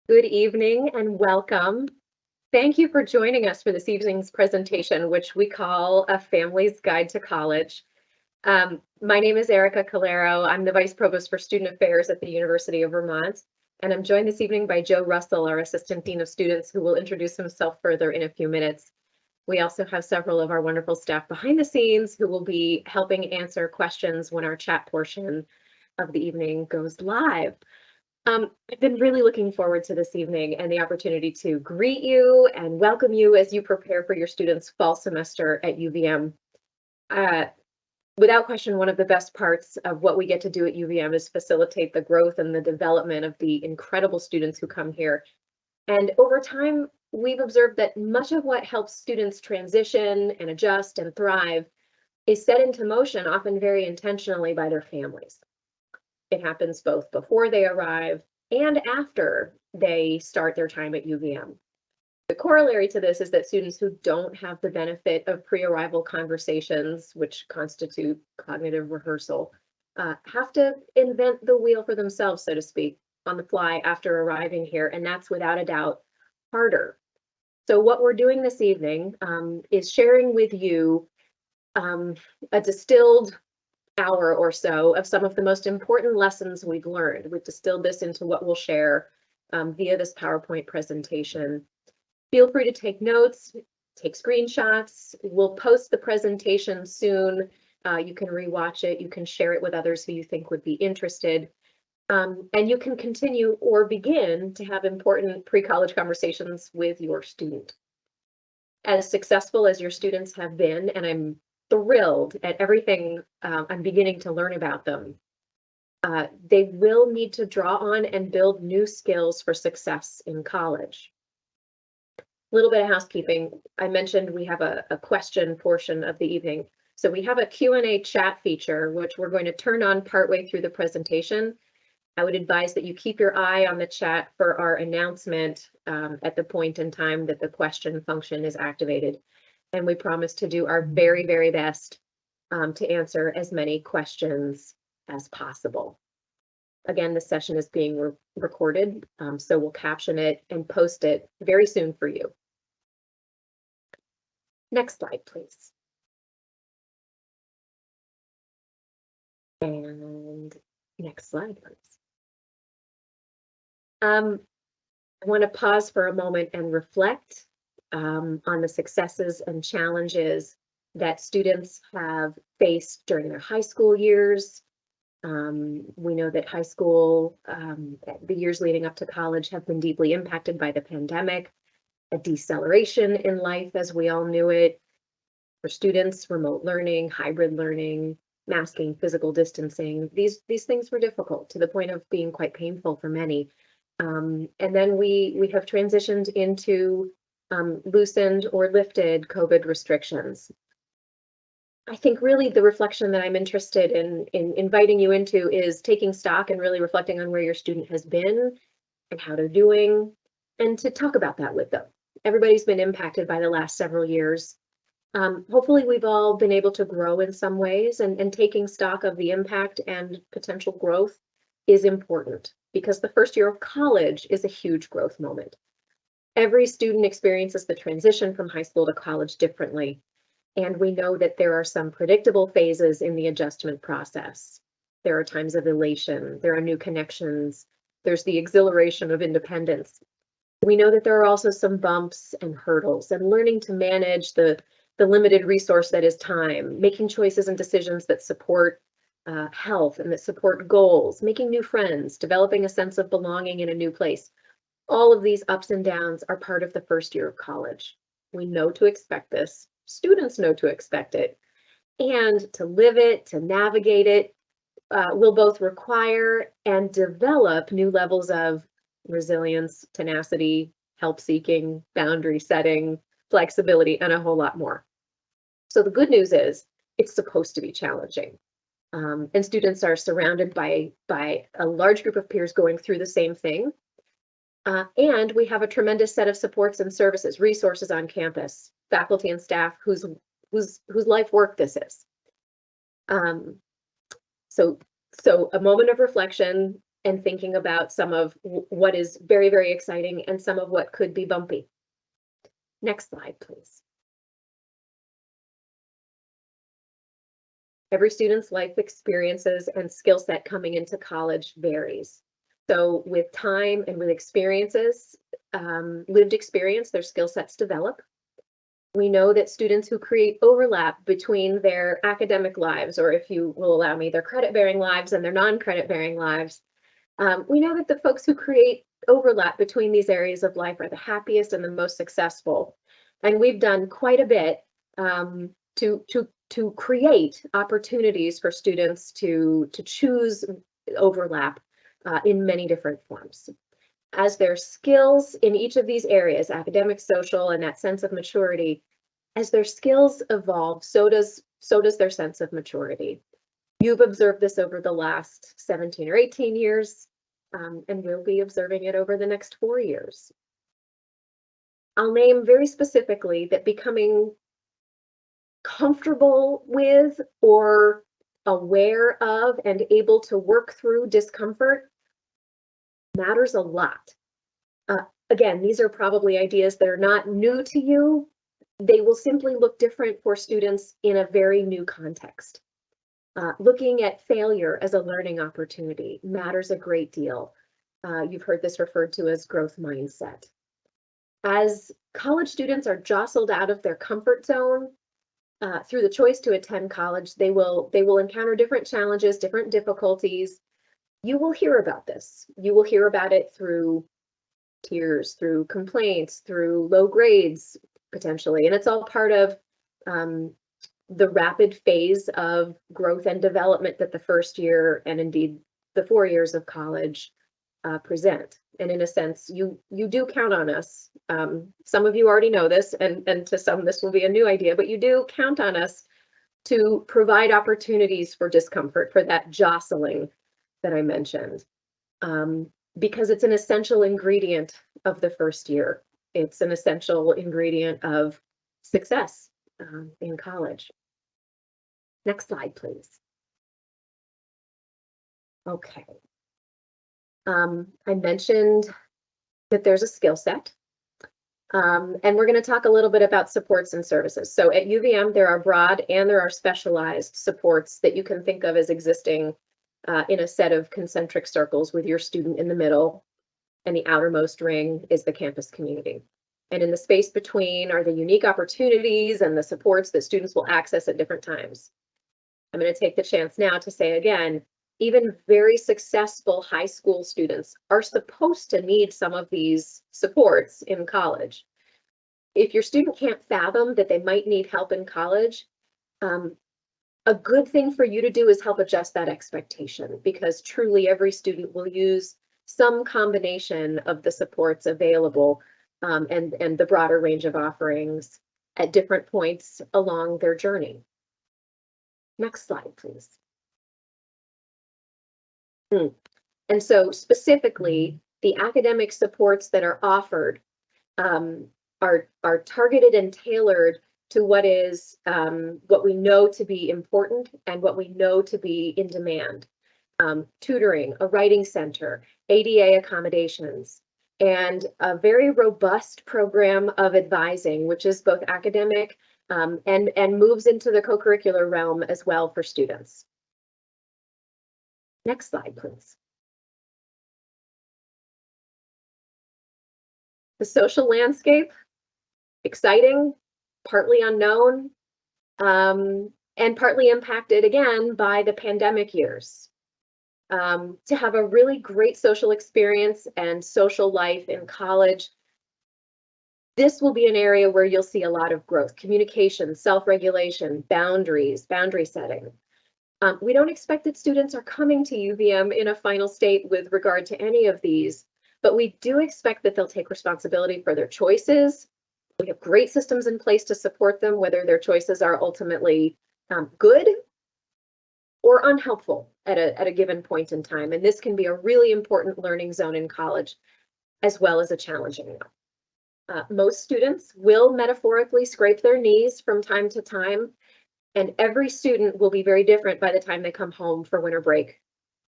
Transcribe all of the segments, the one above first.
Good evening and welcome. Thank you for joining us for this evening's presentation, which we call A Family's Guide to College. My name is Erica Caloiero. I'm the Vice Provost for Student Affairs at the University of Vermont, and I'm joined this evening by Joe Russell, our Assistant Dean of Students, who will introduce himself further in a few minutes. We also have several of our wonderful staff behind the scenes who will be helping answer questions when our chat portion of the evening goes live. I've been really looking forward to this evening and the opportunity to greet you and welcome you as you prepare for your students' fall semester at UVM. Without question, one of the best parts of what we get to do at UVM is facilitate the growth and the development of the incredible students who come here. And over time, we've observed that much of what helps students transition and adjust and thrive is set into motion, often very intentionally, by their families. It happens both before they arrive and after they start their time at UVM. The corollary to this is that students who don't have the benefit of pre-arrival conversations, which constitute cognitive rehearsal, have to invent the wheel for themselves, so to speak, on the fly after arriving here, and that's without a doubt harder. So what we're doing this evening is sharing with you a distilled hour or so of some of the most important lessons we've learned. We've distilled this into what we'll share via this PowerPoint presentation. Feel free to take notes, take screenshots. We'll post the presentation soon. You can rewatch it. You can share it with others who you think would be interested. And you can continue or begin to have important pre-college conversations with your student. As successful as your students have been, and I'm thrilled at everything I'm beginning to learn about them, they will need to draw on and build new skills for success in college. A little bit of housekeeping. I mentioned we have a question portion of the evening. So we have a Q&A chat feature, which we're going to turn on partway through the presentation. I would advise that you keep your eye on the chat for our announcement at the point in time that the question function is activated. And we promise to do our very, very best to answer as many questions as possible. Again, this session is being recorded, so we'll caption it and post it very soon for you. Next slide, please. And next slide, please. I want to pause for a moment and reflect on the successes and challenges that students have faced during their high school years. We know that high school, the years leading up to college, have been deeply impacted by the pandemic, a deceleration in life as we all knew it. For students, remote learning, hybrid learning, masking, physical distancing, these things were difficult to the point of being quite painful for many. And then we have transitioned into loosened or lifted COVID restrictions. I think really the reflection that I'm interested in inviting you into is taking stock and really reflecting on where your student has been and how they're doing, and to talk about that with them. Everybody's been impacted by the last several years. Hopefully we've all been able to grow in some ways, and taking stock of the impact and potential growth is important because the first year of college is a huge growth moment. Every student experiences the transition from high school to college differently, and we know that there are some predictable phases in the adjustment process. There are times of elation, there are new connections, there's the exhilaration of independence. We know that there are also some bumps and hurdles, and learning to manage the limited resource that is time, making choices and decisions that support health and that support goals, making new friends, developing a sense of belonging in a new place. All of these ups and downs are part of the first year of college. We know to expect this. Students know to expect it. And to live it, to navigate it, will both require and develop new levels of resilience, tenacity, help-seeking, boundary setting, flexibility, and a whole lot more. So the good news is it's supposed to be challenging. And students are surrounded by a large group of peers going through the same thing. And we have a tremendous set of supports and services, resources on campus, faculty and staff whose life work this is. So a moment of reflection and thinking about some of what is very, very exciting and some of what could be bumpy. Next slide, please. Every student's life experiences and skill set coming into college varies. So with time and with experiences, lived experience, their skill sets develop. We know that students who create overlap between their academic lives, or if you will allow me, their credit-bearing lives and their non-credit-bearing lives, we know that the folks who create overlap between these areas of life are the happiest and the most successful. And we've done quite a bit to create opportunities for students to choose overlap in many different forms. As their skills in each of these areas, academic, social, and that sense of maturity, as their skills evolve, so does their sense of maturity. You've observed this over the last 17 or 18 years, and we'll be observing it over the next 4 years. I'll name very specifically that becoming comfortable with or aware of and able to work through discomfort matters a lot. Again, these are probably ideas that are not new to you. They will simply look different for students in a very new context. Looking at failure as a learning opportunity matters a great deal. You've heard this referred to as growth mindset. As college students are jostled out of their comfort zone through the choice to attend college, they will encounter different challenges, different difficulties. You will hear about this. You will hear about it through tears, through complaints, through low grades, potentially. And it's all part of the rapid phase of growth and development that the first year and indeed the 4 years of college present. And in a sense, you do count on us. Some of you already know this, and to some this will be a new idea, but you do count on us to provide opportunities for discomfort, for that jostling that I mentioned, because it's an essential ingredient of the first year. It's an essential ingredient of success in college. Next slide, please. Okay. I mentioned that there's a skill set, and we're going to talk a little bit about supports and services. So at UVM, there are broad and there are specialized supports that you can think of as existing in a set of concentric circles with your student in the middle, and the outermost ring is the campus community. And in the space between are the unique opportunities and the supports that students will access at different times. I'm going to take the chance now to say again, even very successful high school students are supposed to need some of these supports in college. If your student can't fathom that they might need help in college, a good thing for you to do is help adjust that expectation, because truly every student will use some combination of the supports available and the broader range of offerings at different points along their journey. Next slide, please. And so specifically, the academic supports that are offered are targeted and tailored to what we know to be important and what we know to be in demand. Tutoring, a writing center, ADA accommodations, and a very robust program of advising, which is both academic and moves into the co-curricular realm as well for students. Next slide, please. The social landscape, exciting, partly unknown, and partly impacted again by the pandemic years. To have a really great social experience and social life in college, this will be an area where you'll see a lot of growth, communication, self-regulation, boundaries, boundary setting. We don't expect that students are coming to UVM in a final state with regard to any of these, but we do expect that they'll take responsibility for their choices. We have great systems in place to support them, whether their choices are ultimately good or unhelpful at a given point in time. And this can be a really important learning zone in college, as well as a challenging one. Most students will metaphorically scrape their knees from time to time, and every student will be very different by the time they come home for winter break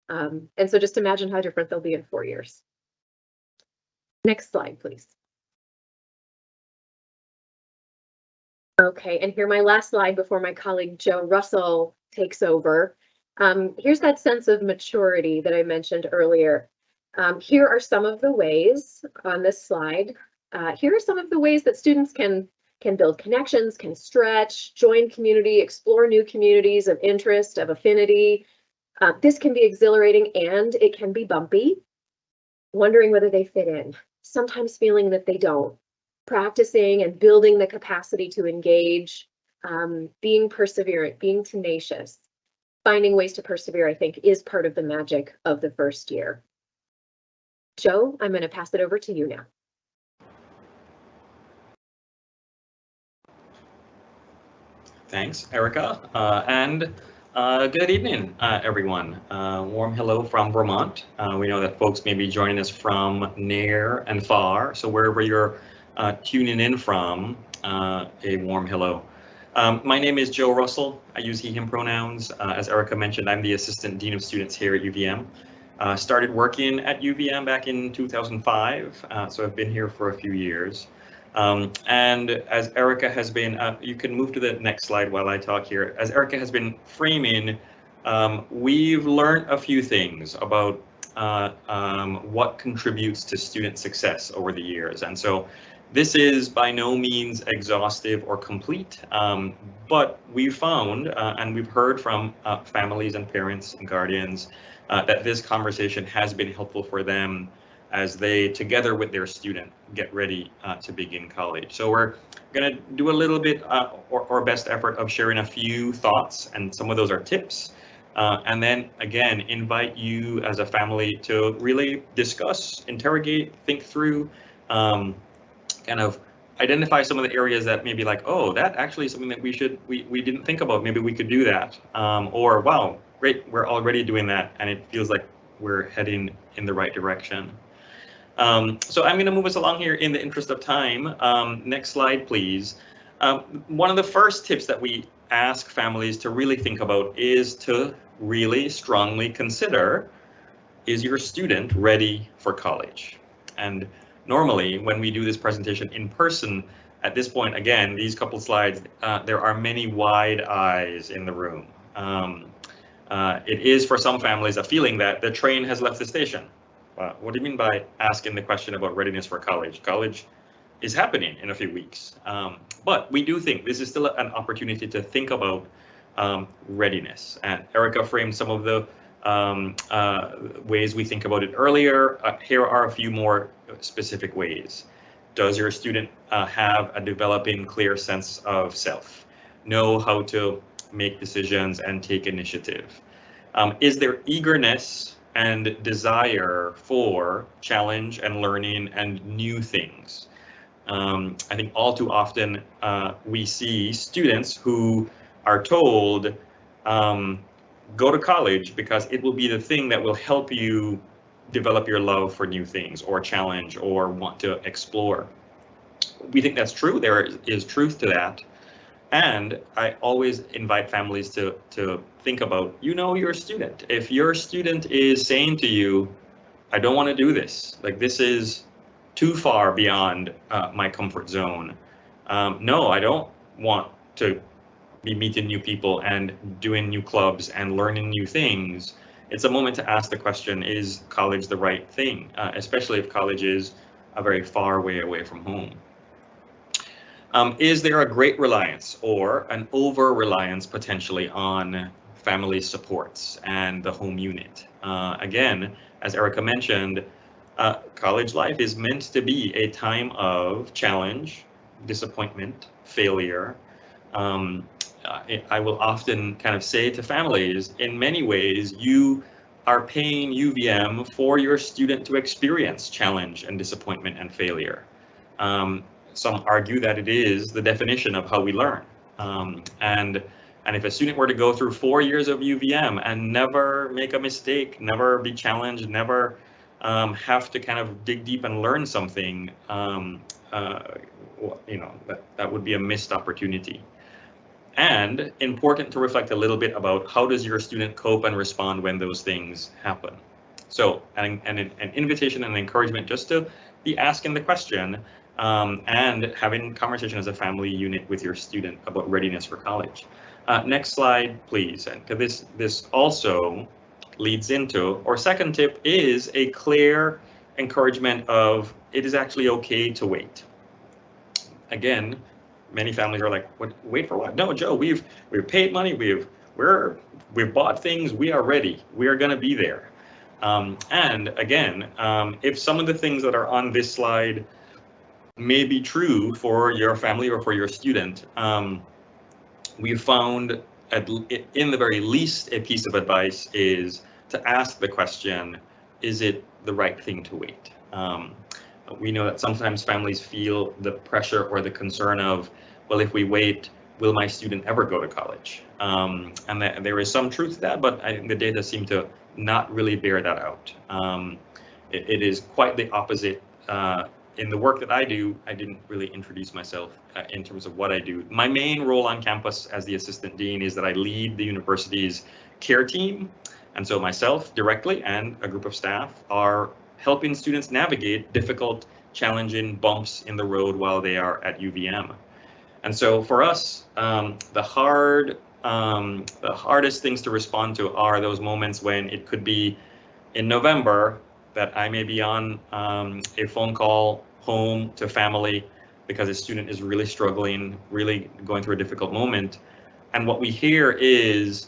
And so just imagine how different they'll be in 4 years. Next slide, please. Okay, and here my last slide before my colleague Joe Russell takes over. Here's that sense of maturity that I mentioned earlier. Here are some of the ways on this slide. Here are some of the ways that students can build connections, can stretch, join community, explore new communities of interest, of affinity. This can be exhilarating and it can be bumpy, wondering whether they fit in, sometimes feeling that they don't. Practicing and building the capacity to engage, being perseverant, being tenacious, finding ways to persevere, I think, is part of the magic of the first year. Joe, I'm going to pass it over to you now. Thanks, Erica, and good evening, everyone. Warm hello from Vermont. We know that folks may be joining us from near and far, so wherever you're tuning in from, a warm hello. My name is Joe Russell. I use he, him pronouns. As Erica mentioned, I'm the Assistant Dean of Students here at UVM. Started working at UVM back in 2005, so I've been here for a few years. And as Erica has been, you can move to the next slide while I talk here. As Erica has been framing, we've learned a few things about what contributes to student success over the years. And so this is by no means exhaustive or complete, but we've found and we've heard from families and parents and guardians that this conversation has been helpful for them as they, together with their student, get ready to begin college. So we're going to do a little bit or best effort of sharing a few thoughts, and some of those are tips. And then again, invite you as a family to really discuss, interrogate, think through, kind of identify some of the areas that maybe like, oh, that actually is something that we didn't think about. Maybe we could do that. Or wow, great, we're already doing that, and it feels like we're heading in the right direction. So I'm going to move us along here in the interest of time. Next slide, please. One of the first tips that we ask families to really think about is to really strongly consider, is your student ready for college? And normally when we do this presentation in person, at this point, again, these couple slides, there are many wide eyes in the room. It is for some families a feeling that the train has left the station. What do you mean by asking the question about readiness for college? College is happening in a few weeks. But we do think this is still an opportunity to think about readiness. And Erica framed some of the ways we think about it earlier. Here are a few more specific ways. Does your student have a developing clear sense of self? Know how to make decisions and take initiative? Is there eagerness and desire for challenge and learning and new things? I think all too often we see students who are told, go to college because it will be the thing that will help you develop your love for new things or challenge or want to explore. We think that's true. There is truth to that. And I always invite families to think about, your student. If your student is saying to you, I don't want to do this, like this is too far beyond my comfort zone. No, I don't want to be meeting new people and doing new clubs and learning new things. It's a moment to ask the question, is college the right thing? Especially if college is a very far way away from home. Is there a great reliance or an over-reliance potentially on family supports and the home unit? Again, as Erica mentioned, college life is meant to be a time of challenge, disappointment, failure. I will often kind of say to families, in many ways, you are paying UVM for your student to experience challenge and disappointment and failure. Some argue that it is the definition of how we learn. And if a student were to go through 4 years of UVM and never make a mistake, never be challenged, never have to kind of dig deep and learn something, that would be a missed opportunity. And important to reflect a little bit about how does your student cope and respond when those things happen. So an invitation and encouragement just to be asking the question and having conversation as a family unit with your student about readiness for college. Next slide, please. And this also leads into, our second tip is a clear encouragement of it is actually okay to wait. Again, many families are like, "What? Wait for what? No, Joe, we've paid money, we've bought things, we are ready, we are going to be there." And again, if some of the things that are on this slide may be true for your family or for your student, we found in the very least a piece of advice is to ask the question, is it the right thing to wait? We know that sometimes families feel the pressure or the concern of, well, if we wait, will my student ever go to college? And that there is some truth to that, but I think the data seem to not really bear that out. It is quite the opposite. In the work that I do, I didn't really introduce myself in terms of what I do. My main role on campus as the assistant dean is that I lead the university's care team. And so myself directly and a group of staff are helping students navigate difficult, challenging bumps in the road while they are at UVM. And so for us, the hardest things to respond to are those moments when it could be in November that I may be on a phone call home to family because a student is really struggling, really going through a difficult moment. And what we hear is,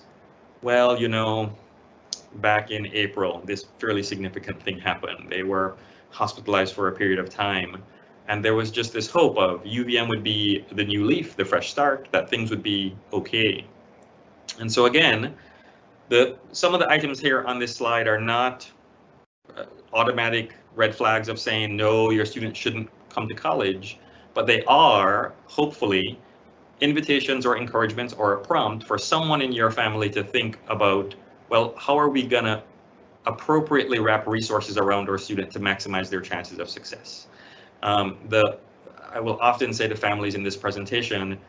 well, you know, back in April, this fairly significant thing happened. They were hospitalized for a period of time. And there was just this hope of UVM would be the new leaf, the fresh start, that things would be okay. And so again, some of the items here on this slide are not automatic red flags of saying, no, your student shouldn't come to college, but they are hopefully invitations or encouragements or a prompt for someone in your family to think about, well, how are we gonna appropriately wrap resources around our student to maximize their chances of success? I will often say to families in this presentation,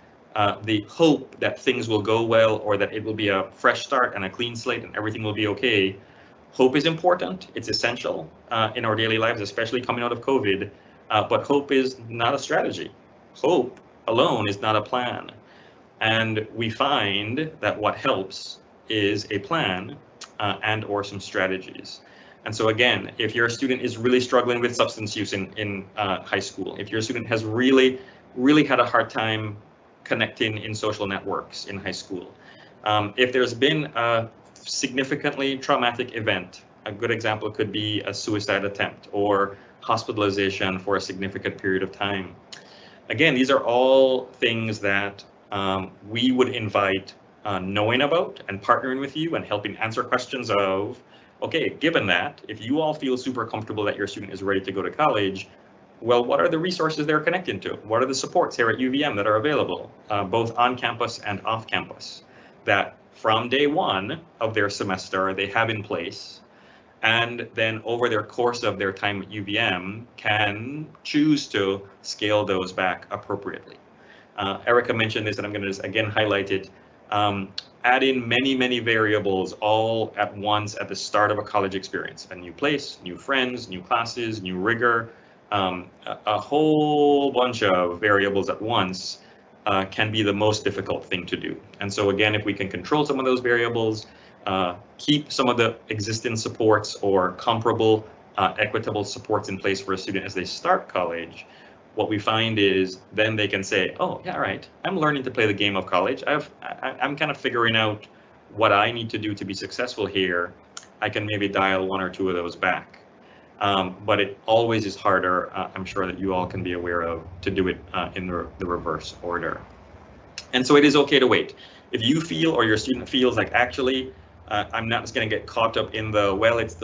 the hope that things will go well or that it will be a fresh start and a clean slate and everything will be okay. Hope is important, it's essential in our daily lives, especially coming out of COVID, but hope is not a strategy. Hope alone is not a plan. And we find that what helps is a plan and or some strategies. And so again, if your student is really struggling with substance use in high school, if your student has really had a hard time connecting in social networks in high school, if there's been a significantly traumatic event, a good example could be a suicide attempt or hospitalization for a significant period of time. Again, these are all things that we would invite knowing about and partnering with you and helping answer questions of, okay, given that, if you all feel super comfortable that your student is ready to go to college, well, what are the resources they're connected to? What are the supports here at UVM that are available, both on campus and off campus, that from day one of their semester they have in place, and then over their course of their time at UVM can choose to scale those back appropriately. Erica mentioned this, and I'm going to just again highlight it. Add in many variables all at once at the start of a college experience. A new place, new friends, new classes, new rigor, a whole bunch of variables at once can be the most difficult thing to do. And so again, if we can control some of those variables, keep some of the existing supports or comparable equitable supports in place for a student as they start college, what we find is then they can say, oh, yeah, right, I'm learning to play the game of college. I'm kind of figuring out what I need to do to be successful here. I can maybe dial one or two of those back. But it always is harder, I'm sure that you all can be aware of, to do it in the reverse order. And so it is okay to wait. If you feel or your student feels like, actually, I'm not just going to get caught up in the, well, it's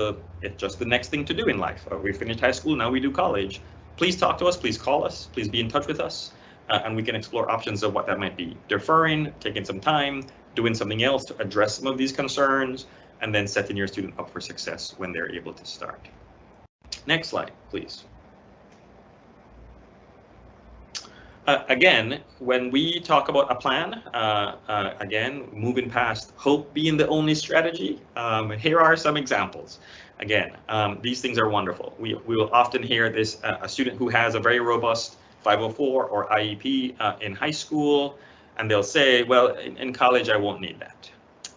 just the next thing to do in life. We finished high school, now we do college. Please talk to us, please call us, please be in touch with us, and we can explore options of what that might be. Deferring, taking some time, doing something else to address some of these concerns, and then setting your student up for success when they're able to start. Next slide, please. Again, when we talk about a plan, again, moving past hope being the only strategy, here are some examples. Again, these things are wonderful. We will often hear this, a student who has a very robust 504 or IEP in high school, and they'll say, well, in college, I won't need that.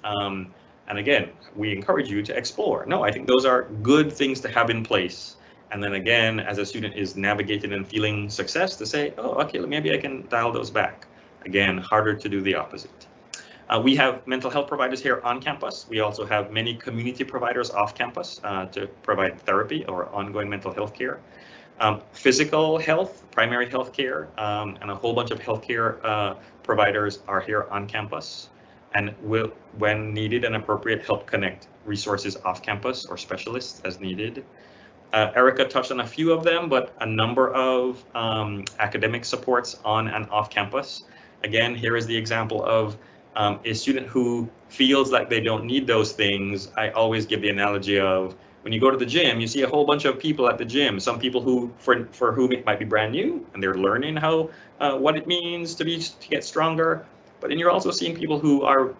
And again, we encourage you to explore. No, I think those are good things to have in place. And then again, as a student is navigating and feeling success, to say, oh, okay, maybe I can dial those back. Again, harder to do the opposite. We have mental health providers here on campus. We also have many community providers off campus to provide therapy or ongoing mental health care. Physical health, primary health care, and a whole bunch of healthcare providers are here on campus and will, when needed and appropriate, help connect resources off campus or specialists as needed. Erica touched on a few of them, but a number of academic supports on and off campus. Again, here is the example of a student who feels like they don't need those things. I always give the analogy of when you go to the gym, you see a whole bunch of people at the gym. Some people who, for whom it might be brand new, and they're learning how what it means to get stronger. But then you're also seeing people who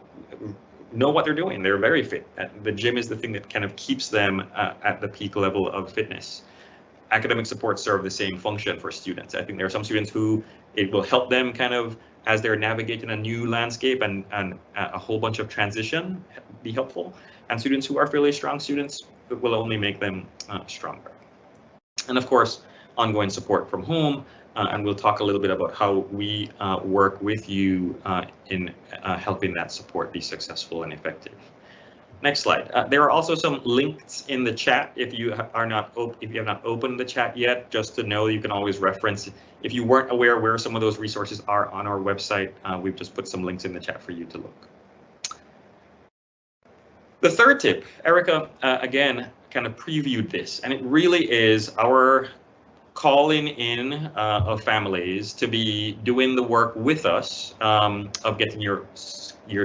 know what they're doing. They're very fit. The gym is the thing that kind of keeps them at the peak level of fitness. Academic supports serve the same function for students. I think there are some students who it will help them kind of as they're navigating a new landscape and a whole bunch of transition be helpful. And students who are fairly strong students, it will only make them stronger. And of course, ongoing support from home. And we'll talk a little bit about how we work with you in helping that support be successful and effective. Next slide. There are also some links in the chat if you have not opened the chat yet, just to know you can always reference. If you weren't aware where some of those resources are on our website, we've just put some links in the chat for you to look. The third tip, Erica, again, kind of previewed this, and it really is our calling in of families to be doing the work with us of getting your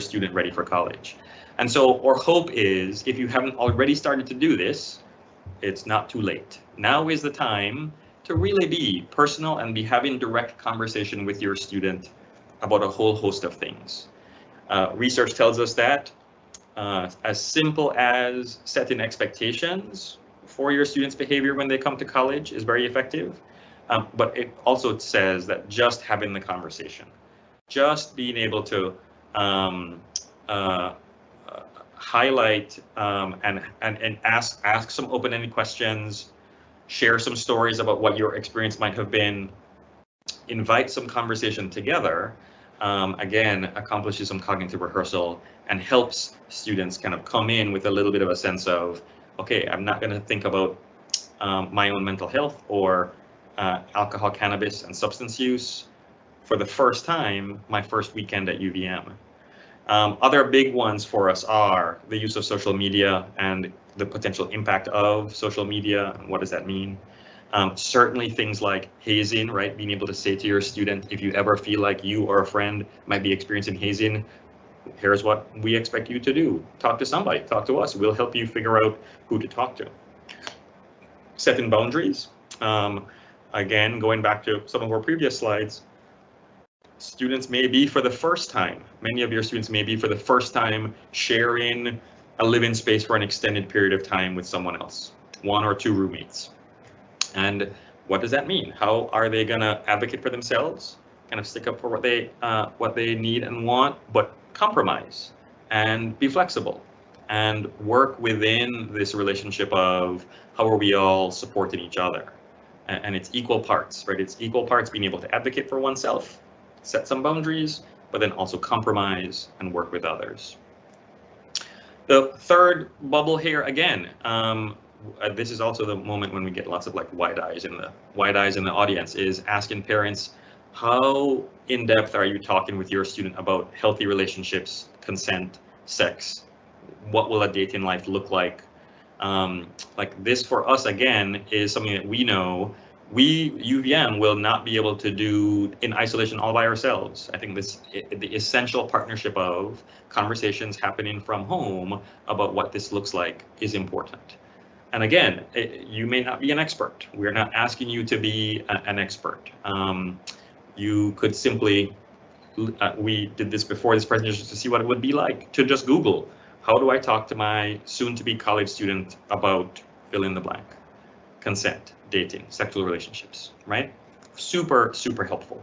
student ready for college. And so our hope is, if you haven't already started to do this, it's not too late. Now is the time to really be personal and be having direct conversation with your student about a whole host of things. Research tells us that as simple as setting expectations for your students' behavior when they come to college is very effective. But it also says that just having the conversation, just being able to highlight and ask some open-ended questions, share some stories about what your experience might have been, invite some conversation together, again, accomplishes some cognitive rehearsal and helps students kind of come in with a little bit of a sense of, okay, I'm not going to think about my own mental health or alcohol, cannabis, and substance use for the first time, my first weekend at UVM. Other big ones for us are the use of social media and the potential impact of social media, and what does that mean? Certainly things like hazing, right? Being able to say to your student, if you ever feel like you or a friend might be experiencing hazing, here's what we expect you to do. Talk to somebody, talk to us. We'll help you figure out who to talk to. Setting boundaries. Again, going back to some of our previous slides, students may be for the first time, many of your students may be for the first time sharing a living space for an extended period of time with someone else, 1 or 2 roommates. And what does that mean? How are they gonna advocate for themselves, kind of stick up for what they need and want, but compromise and be flexible and work within this relationship of how are we all supporting each other? And it's equal parts, right? It's equal parts being able to advocate for oneself, set some boundaries, but then also compromise and work with others. The third bubble here, again, this is also the moment when we get lots of like wide eyes in the audience, is asking parents, how in depth are you talking with your student about healthy relationships, consent, sex? What will a dating life look like? Like this for us, again, is something that we know UVM will not be able to do in isolation all by ourselves. I think the essential partnership of conversations happening from home about what this looks like is important. And again, you may not be an expert. We're not asking you to be an expert. You could simply, we did this before this presentation to see what it would be like to just Google, how do I talk to my soon-to-be college student about fill in the blank? Consent, dating, sexual relationships, right? Super, super helpful.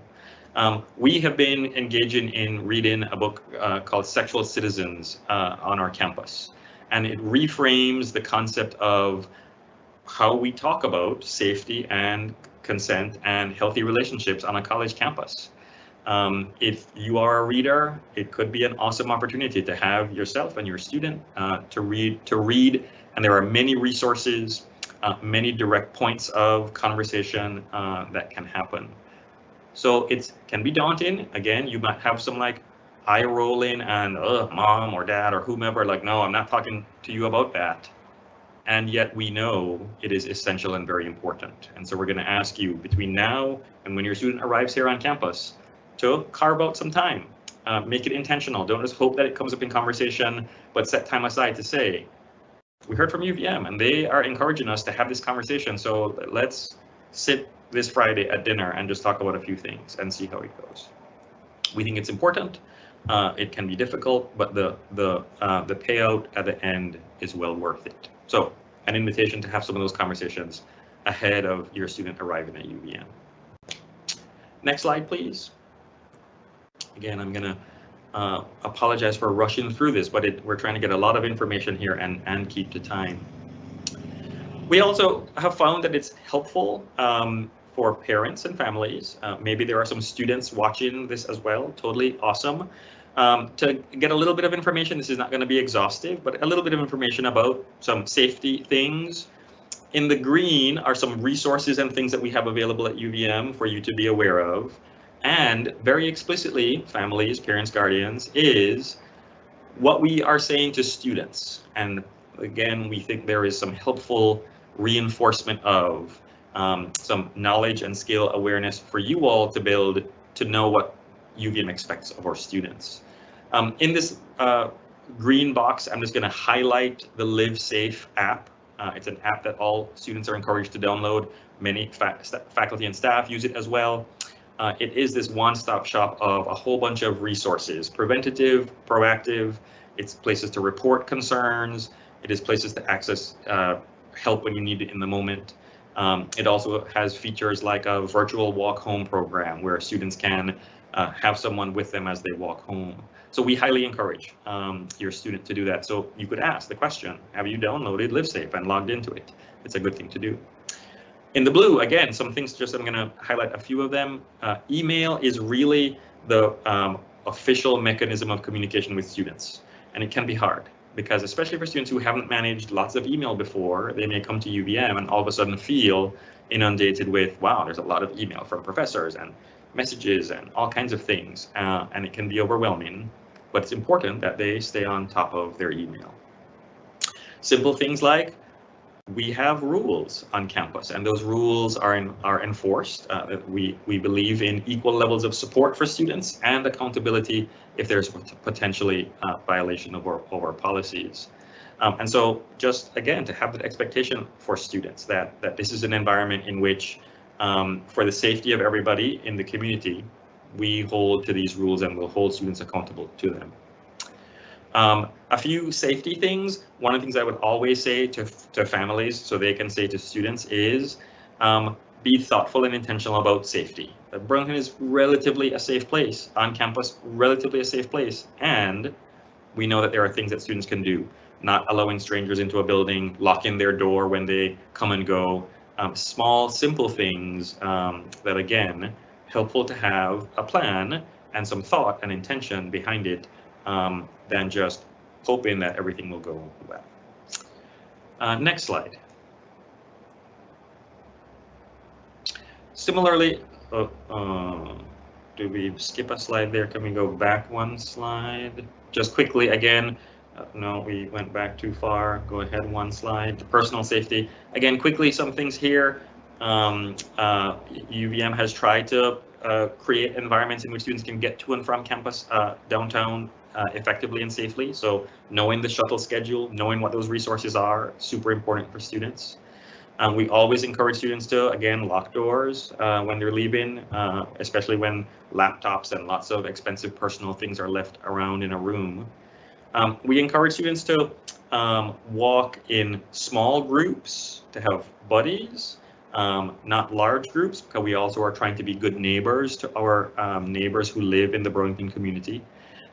We have been engaging in reading a book called Sexual Citizens on our campus, and it reframes the concept of how we talk about safety and consent and healthy relationships on a college campus. If you are a reader, it could be an awesome opportunity to have yourself and your student to read, and there are many resources, many direct points of conversation that can happen. So it can be daunting. Again, you might have some like eye rolling and mom or dad or whomever, like, no, I'm not talking to you about that. And yet we know it is essential and very important. And so we're going to ask you between now and when your student arrives here on campus to carve out some time, make it intentional. Don't just hope that it comes up in conversation, but set time aside to say, we heard from UVM and they are encouraging us to have this conversation. So let's sit this Friday at dinner and just talk about a few things and see how it goes. We think it's important. It can be difficult, but the payout at the end is well worth it. So an invitation to have some of those conversations ahead of your student arriving at UVM. Next slide, please. Again, I'm going to apologize for rushing through this, but we're trying to get a lot of information here and keep to time. We also have found that it's helpful for parents and families. Maybe there are some students watching this as well. Totally awesome. To get a little bit of information, this is not going to be exhaustive, but a little bit of information about some safety things. In the green are some resources and things that we have available at UVM for you to be aware of. And very explicitly, families, parents, guardians, is what we are saying to students. And again, we think there is some helpful reinforcement of some knowledge and skill awareness for you all to build to know what UVM expects of our students. In this green box, I'm just going to highlight the Live Safe app. It's an app that all students are encouraged to download. Many faculty and staff use it as well. It is this one-stop shop of a whole bunch of resources, preventative, proactive. It's places to report concerns. It is places to access help when you need it in the moment. It also has features like a virtual walk home program where students can have someone with them as they walk home. So we highly encourage your student to do that. So you could ask the question, have you downloaded LiveSafe and logged into it? It's a good thing to do. In the blue, again, some things just I'm going to highlight a few of them. Email is really the official mechanism of communication with students, and it can be hard because especially for students who haven't managed lots of email before, they may come to UVM and all of a sudden feel inundated with, wow, there's a lot of email from professors and messages and all kinds of things, and it can be overwhelming, but it's important that they stay on top of their email. Simple things like we have rules on campus, and those rules are enforced. We believe in equal levels of support for students and accountability if there's potentially a violation of our policies. And so just again, to have that expectation for students that this is an environment in which for the safety of everybody in the community, we hold to these rules and will hold students accountable to them. A few safety things. One of the things I would always say to families so they can say to students is be thoughtful and intentional about safety. Burlington is relatively a safe place, on campus, relatively a safe place. And we know that there are things that students can do, not allowing strangers into a building, locking their door when they come and go. Small, simple things that, again, helpful to have a plan and some thought and intention behind it than just hoping that everything will go well. Next slide. Similarly, do we skip a slide there? Can we go back one slide? Just quickly again, no, we went back too far. Go ahead one slide. Personal safety. Again, quickly, some things here. UVM has tried to create environments in which students can get to and from campus downtown effectively and safely. So knowing the shuttle schedule, knowing what those resources are, super important for students. We always encourage students to, again, lock doors when they're leaving, especially when laptops and lots of expensive personal things are left around in a room. We encourage students to walk in small groups, to have buddies, not large groups, because we also are trying to be good neighbors to our neighbors who live in the Burlington community,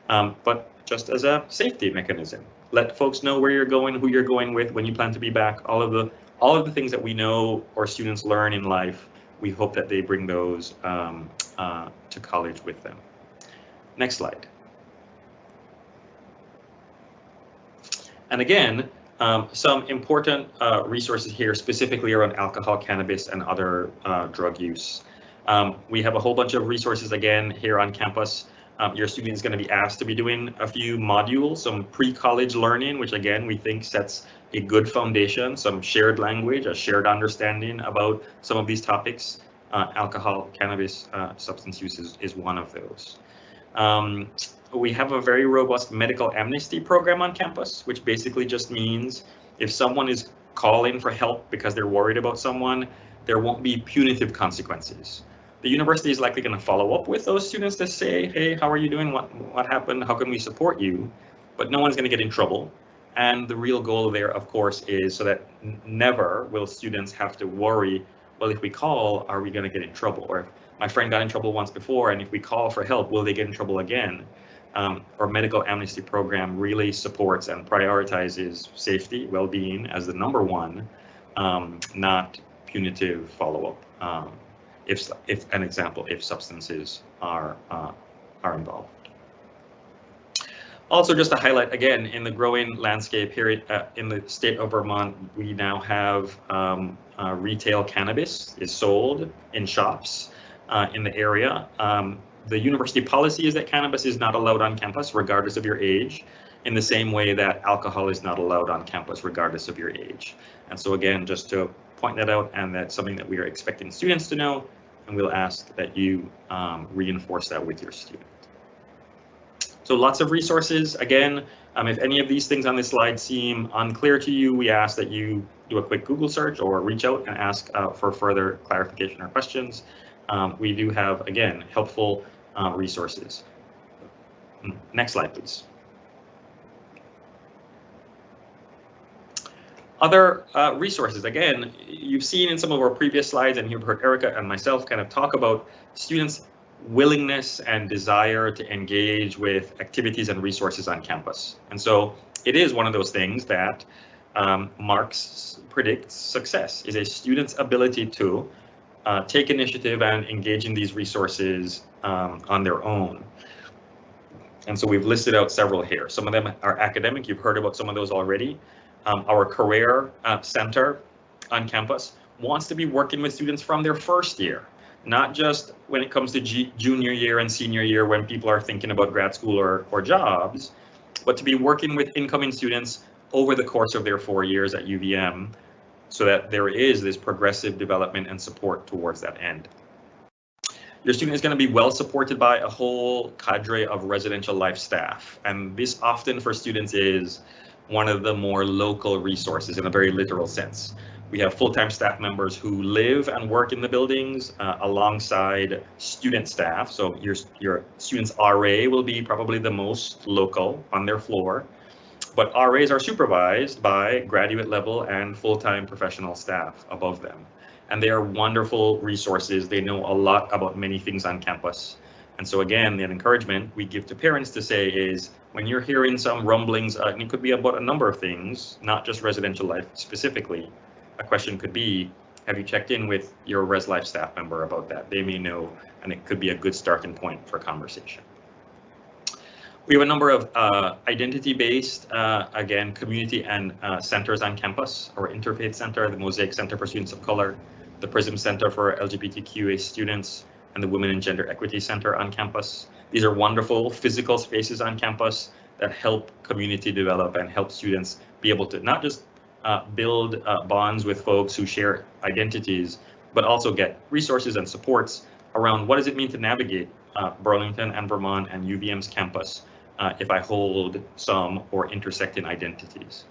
but just as a safety mechanism. Let folks know where you're going, who you're going with, when you plan to be back, all of the things that we know our students learn in life. We hope that they bring those to college with them. Next slide. And again, some important resources here, specifically around alcohol, cannabis, and other drug use. We have a whole bunch of resources again here on campus. Your student is going to be asked to be doing a few modules, some pre-college learning, which again we think sets a good foundation, some shared language, a shared understanding about some of these topics. Alcohol, cannabis, substance use is one of those. We have a very robust medical amnesty program on campus, which basically just means if someone is calling for help because they're worried about someone, there won't be punitive consequences. The university is likely going to follow up with those students to say, hey, how are you doing? What happened? How can we support you? But no one's going to get in trouble. And the real goal there, of course, is so that never will students have to worry, well, if we call, are we going to get in trouble? Or if my friend got in trouble once before, and if we call for help, will they get in trouble again? Our medical amnesty program really supports and prioritizes safety, well-being as the number one, not punitive follow-up. If an example, if substances are involved. Also, just to highlight again, in the growing landscape here in the state of Vermont, we now have retail cannabis is sold in shops in the area. The university policy is that cannabis is not allowed on campus regardless of your age, in the same way that alcohol is not allowed on campus regardless of your age. And so again, just to point that out, and that's something that we are expecting students to know, and we'll ask that you reinforce that with your student. So lots of resources. Again, if any of these things on this slide seem unclear to you, we ask that you do a quick Google search or reach out and ask for further clarification or questions. We do have, again, helpful resources. Next slide, please. Other resources, again, you've seen in some of our previous slides, and you've heard Erica and myself kind of talk about students' willingness and desire to engage with activities and resources on campus. And so it is one of those things that predicts success, is a student's ability to take initiative and engage in these resources on their own. And so we've listed out several here. Some of them are academic. You've heard about some of those already. Our career center on campus wants to be working with students from their first year, not just when it comes to junior year and senior year when people are thinking about grad school or jobs, but to be working with incoming students over the course of their 4 years at UVM, so that there is this progressive development and support towards that end. Your student is going to be well supported by a whole cadre of residential life staff, and this often for students is one of the more local resources in a very literal sense. We have full-time staff members who live and work in the buildings alongside student staff. So your student's RA will be probably the most local on their floor, but RAs are supervised by graduate level and full-time professional staff above them. And they are wonderful resources. They know a lot about many things on campus. And so again, the encouragement we give to parents to say is, when you're hearing some rumblings, and it could be about a number of things, not just residential life specifically, a question could be, have you checked in with your Res Life staff member about that? They may know, and it could be a good starting point for conversation. We have a number of identity-based, again, community and centers on campus. Our Interfaith Center, the Mosaic Center for Students of Color, the PRISM Center for LGBTQA students, and the Women and Gender Equity Center on campus. These are wonderful physical spaces on campus that help community develop and help students be able to not just build bonds with folks who share identities, but also get resources and supports around what does it mean to navigate Burlington and Vermont and UVM's campus if I hold some or intersecting identities.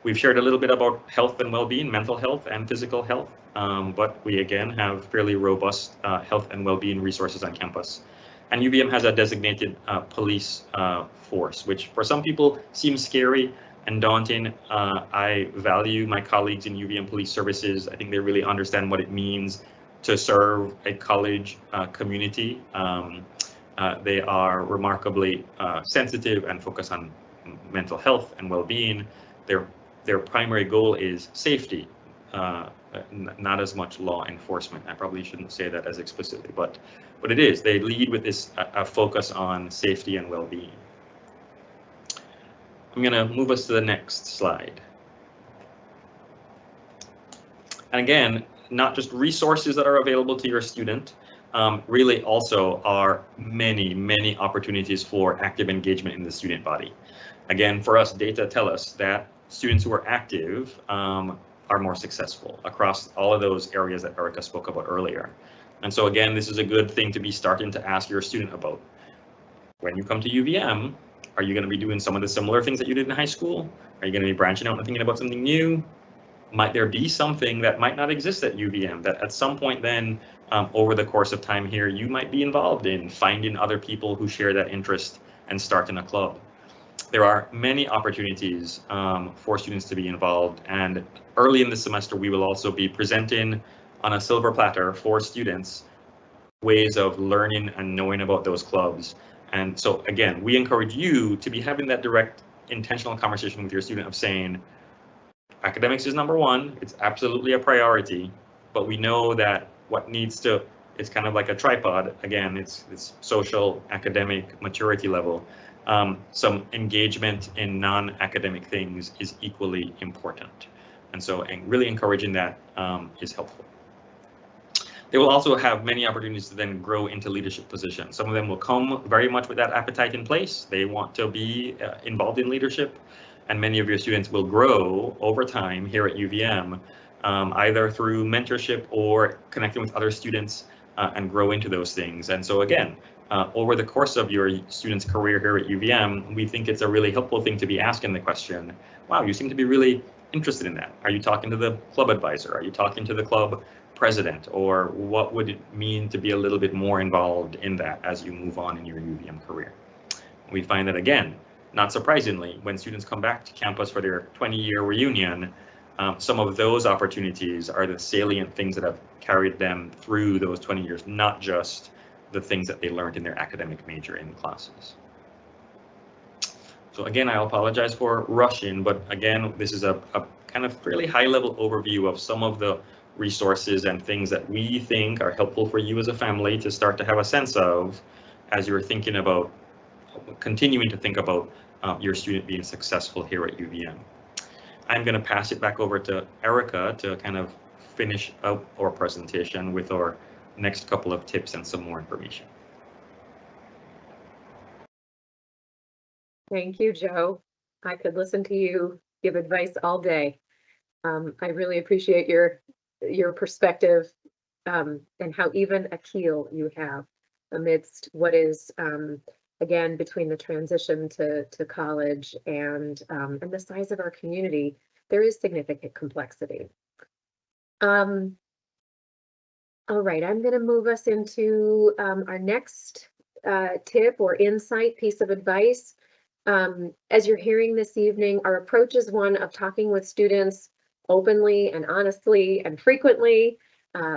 We've shared a little bit about health and well-being, mental health and physical health, but we again have fairly robust health and well-being resources on campus. And UVM has a designated police force, which for some people seems scary and daunting. I value my colleagues in UVM Police Services. I think they really understand what it means to serve a college community. They are remarkably sensitive and focus on mental health and well-being. Their primary goal is safety, not as much law enforcement. I probably shouldn't say that as explicitly, but it is. They lead with this a focus on safety and well-being. I'm going to move us to the next slide. And again, not just resources that are available to your student, really also are many opportunities for active engagement in the student body. Again, for us, data tell us that students who are active are more successful across all of those areas that Erica spoke about earlier. And so again, this is a good thing to be starting to ask your student about. When you come to UVM, are you going to be doing some of the similar things that you did in high school? Are you going to be branching out and thinking about something new? Might there be something that might not exist at UVM that at some point then over the course of time here, you might be involved in finding other people who share that interest and starting a club? There are many opportunities for students to be involved, and early in the semester we will also be presenting on a silver platter for students ways of learning and knowing about those clubs. And so again, we encourage you to be having that direct intentional conversation with your student of saying, academics is number one, it's absolutely a priority, but we know that what needs to, it's kind of like a tripod, again, it's social, academic, maturity level. Some engagement in non-academic things is equally important. And so really encouraging that is helpful. They will also have many opportunities to then grow into leadership positions. Some of them will come very much with that appetite in place. They want to be involved in leadership, and many of your students will grow over time here at UVM, either through mentorship or connecting with other students and grow into those things. And so again, over the course of your student's career here at UVM, we think it's a really helpful thing to be asking the question, wow, you seem to be really interested in that. Are you talking to the club advisor? Are you talking to the club president? Or what would it mean to be a little bit more involved in that as you move on in your UVM career? We find that, again, not surprisingly, when students come back to campus for their 20-year reunion, some of those opportunities are the salient things that have carried them through those 20 years, not just the things that they learned in their academic major in classes. So again, I apologize for rushing, but again, this is a kind of fairly high-level overview of some of the resources and things that we think are helpful for you as a family to start to have a sense of as you're thinking about, continuing to think about your student being successful here at UVM. I'm going to pass it back over to Erica to kind of finish up our presentation with our next couple of tips and some more information. Thank you, Joe. I could listen to you give advice all day. I really appreciate your perspective and how even a keel you have amidst what is, again, between the transition to college and the size of our community, there is significant complexity. All right, I'm going to move us into our next tip or insight piece of advice. As you're hearing this evening, our approach is one of talking with students openly and honestly and frequently,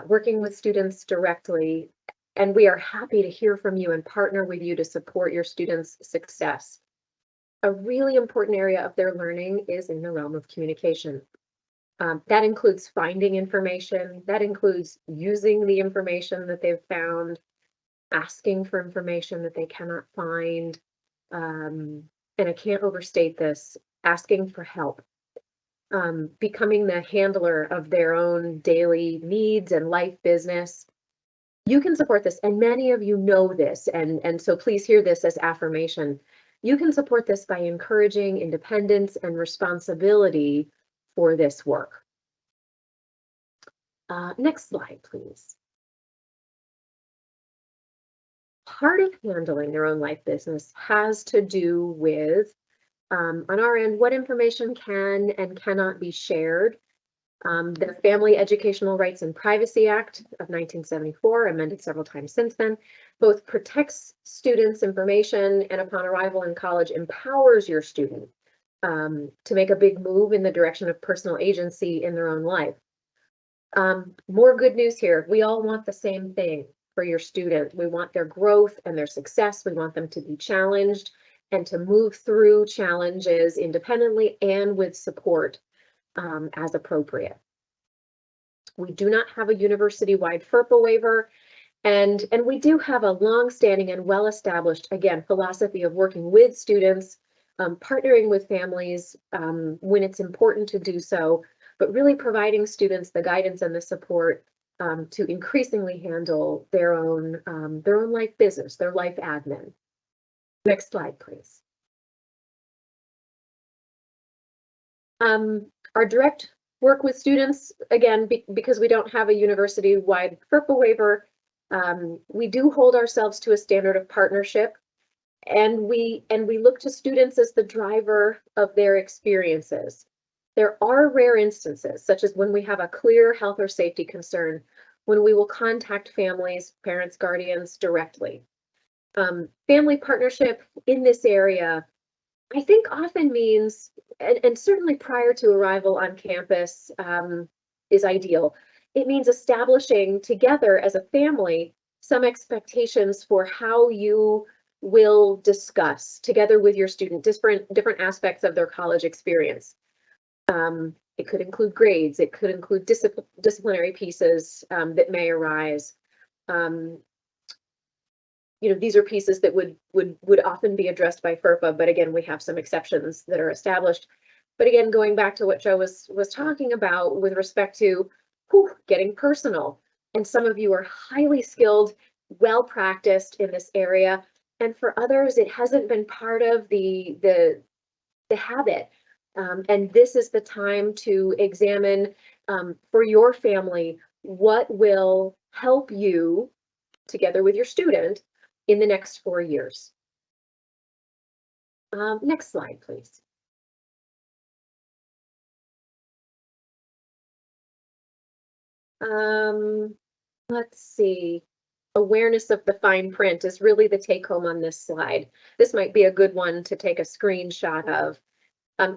working with students directly, and we are happy to hear from you and partner with you to support your students' success. A really important area of their learning is in the realm of communication. That includes finding information, that includes using the information that they've found, asking for information that they cannot find, and I can't overstate this, asking for help, becoming the handler of their own daily needs and life business. You can support this, and many of you know this, and so please hear this as affirmation. You can support this by encouraging independence and responsibility for this work. Next slide, please. Part of handling their own life business has to do with on our end, what information can and cannot be shared. The Family Educational Rights and Privacy Act of 1974, amended several times since then, both protects students' information and upon arrival in college empowers your student to make a big move in the direction of personal agency in their own life. More good news here. We all want the same thing for your student. We want their growth and their success. We want them to be challenged and to move through challenges independently and with support as appropriate. We do not have a university-wide FERPA waiver, and we do have a long-standing and well-established, again, philosophy of working with students, partnering with families when it's important to do so, but really providing students the guidance and the support to increasingly handle their own life business, their life admin. Next slide, please. Our direct work with students, again, because we don't have a university-wide FERPA waiver, we do hold ourselves to a standard of partnership, and we look to students as the driver of their experiences. There are rare instances, such as when we have a clear health or safety concern, when we will contact families, parents, guardians directly. Family partnership in this area, I think, often means, and certainly prior to arrival on campus is ideal. It means establishing together as a family some expectations for how you will discuss together with your student different aspects of their college experience. It could include grades, it could include disciplinary pieces that may arise. You know, these are pieces that would often be addressed by FERPA, but again, we have some exceptions that are established. But again, going back to what Joe was talking about with respect to getting personal, and some of you are highly skilled, well practiced in this area, and for others, it hasn't been part of the habit. And this is the time to examine for your family what will help you together with your student in the next 4 years. Next slide, please. Let's see. Awareness of the fine print is really the take home on this slide. This might be a good one to take a screenshot of.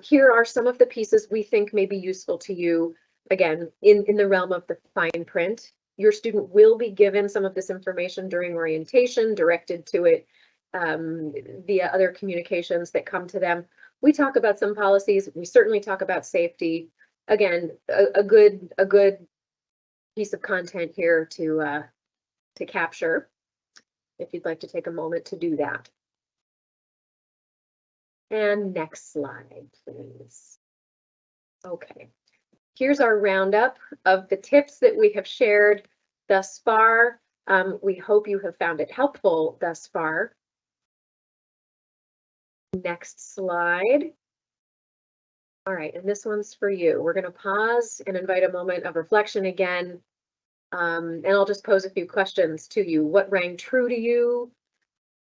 Here are some of the pieces we think may be useful to you, again, in the realm of the fine print. Your student will be given some of this information during orientation, directed to it via other communications that come to them. We talk about some policies. We certainly talk about safety. Again, a good piece of content here to capture, if you'd like to take a moment to do that. And next slide, please. Okay, here's our roundup of the tips that we have shared thus far. We hope you have found it helpful thus far. Next slide. All right, and this one's for you. We're going to pause and invite a moment of reflection again. And I'll just pose a few questions to you. What rang true to you,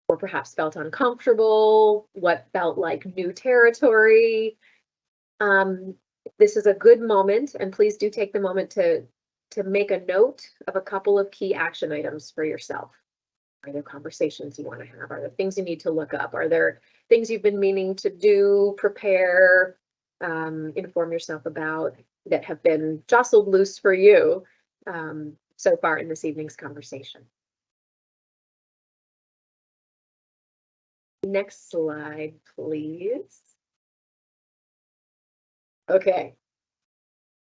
or perhaps felt uncomfortable? What felt like new territory? This is a good moment, and please do take the moment to make a note of a couple of key action items for yourself. Are there conversations you want to have? Are there things you need to look up? Are there things you've been meaning to do, prepare, inform yourself about that have been jostled loose for you so far in this evening's conversation? Next slide, please. Okay.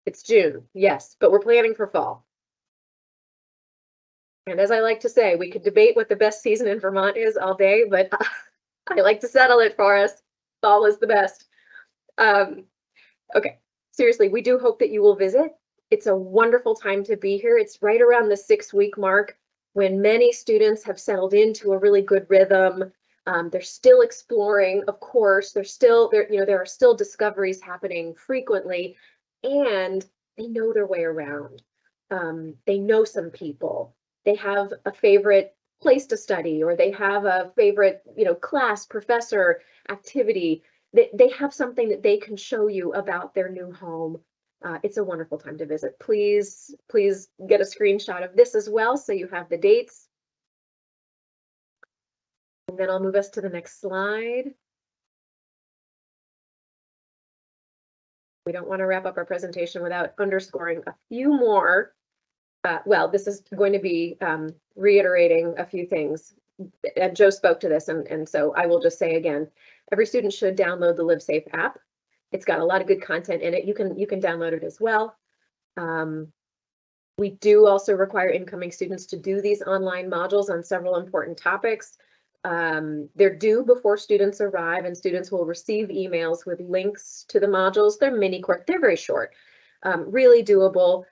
It's June, yes, but we're planning for fall. And as I like to say, we could debate what the best season in Vermont is all day, but I like to settle it for us. Fall is the best. Okay, seriously, we do hope that you will visit. It's a wonderful time to be here. It's right around the 6-week mark when many students have settled into a really good rhythm. They're still exploring, of course. There are still discoveries happening frequently, and they know their way around. They know some people. They have a favorite place to study, or they have a favorite, class, professor, activity they have something that they can show you about their new home. It's a wonderful time to visit. Please get a screenshot of this as well so you have the dates. And then I'll move us to the next slide. We don't want to wrap up our presentation without underscoring a few more. Well, this is going to be reiterating a few things. And Joe spoke to this, and so I will just say again, every student should download the Live Safe app. It's got a lot of good content in it. You can download it as well. We do also require incoming students to do these online modules on several important topics. They're due before students arrive, and students will receive emails with links to the modules. They're mini course, they're very short, really doable.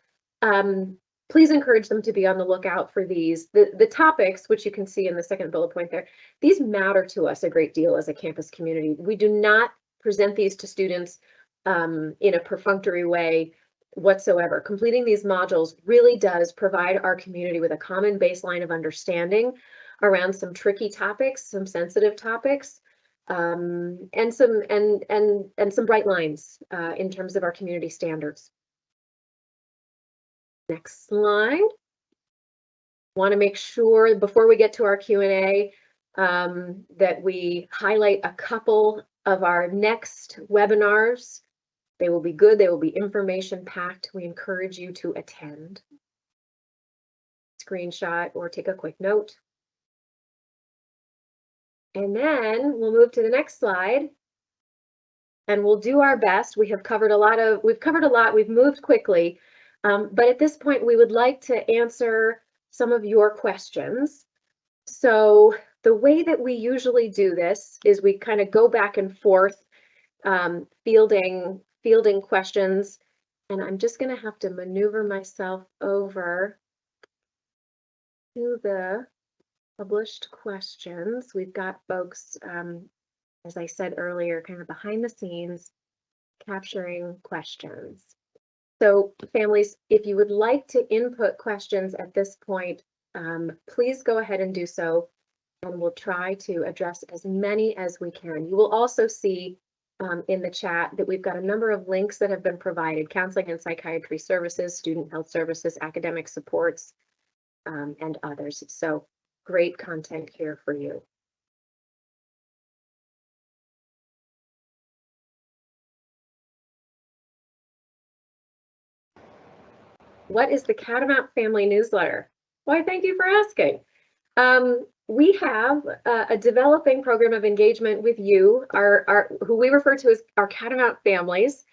Please encourage them to be on the lookout for these. The topics, which you can see in the second bullet point there, these matter to us a great deal as a campus community. We do not present these to students in a perfunctory way whatsoever. Completing these modules really does provide our community with a common baseline of understanding around some tricky topics, some sensitive topics, and some bright lines in terms of our community standards. Next slide. Want to make sure before we get to our Q&A that we highlight a couple of our next webinars. They will be good. They will be information packed. We encourage you to attend. Screenshot or take a quick note. And then we'll move to the next slide. And we'll do our best. We've covered a lot. We've moved quickly. But at this point, we would like to answer some of your questions. So the way that we usually do this is we kind of go back and forth fielding questions. And I'm just going to have to maneuver myself over to the published questions. We've got folks, as I said earlier, kind of behind the scenes capturing questions. So families, if you would like to input questions at this point, please go ahead and do so, and we'll try to address as many as we can. You will also see in the chat that we've got a number of links that have been provided: counseling and psychiatry services, student health services, academic supports, and others. So great content here for you. What is the Catamount family newsletter? Why, thank you for asking. We have a developing program of engagement with you, who we refer to as our Catamount families.